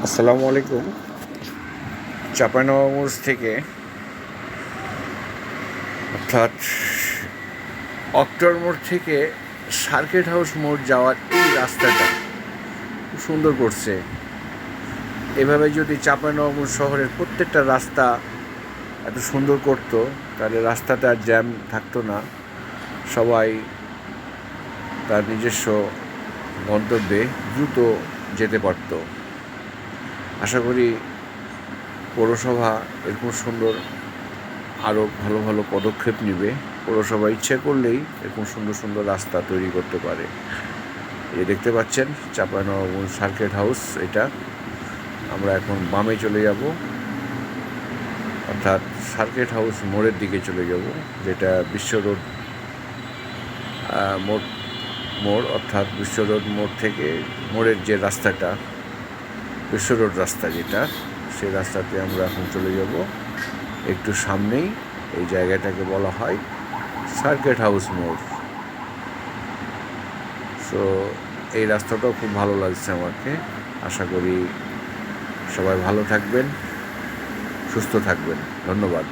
আসসালামু আলাইকুম। চাঁপাইনবাবগঞ্জ থেকে অর্থাৎ অক্টোর মোড় থেকে সার্কিট হাউস মোড় যাওয়ার এই রাস্তাটা খুব সুন্দর করছে। এভাবে যদি চাঁপাইনবাবগঞ্জ শহরের প্রত্যেকটা রাস্তা এত সুন্দর করতো তাহলে রাস্তাতে আর জ্যাম থাকতো না, সবাই তার নিজস্ব গন্তব্যে দ্রুত যেতে পারত। আশা করি পৌরসভা এরকম সুন্দর আরও ভালো ভালো পদক্ষেপ নেবে। পৌরসভা ইচ্ছে করলেই এরকম সুন্দর সুন্দর রাস্তা তৈরি করতে পারে। এই দেখতে পাচ্ছেন চাঁপাইনবাবগঞ্জ সার্কিট হাউস, এটা আমরা এখন বামে চলে যাব, অর্থাৎ সার্কিট হাউস মোড়ের দিকে চলে যাব, যেটা বিশ্ব রোড মোড় অর্থাৎ বিশ্ব রোড মোড় থেকে মোড়ের যে রাস্তাটা, বিশ্ব রোড রাস্তা যেটা, সেই রাস্তাতে আমরা এখন চলে যাব। একটু সামনেই এই জায়গাটাকে বলা হয় সার্কিট হাউস মোড়। সো এই রাস্তাটাও খুব ভালো লাগছে আমাকে। আশা করি সবাই ভালো থাকবেন, সুস্থ থাকবেন। ধন্যবাদ।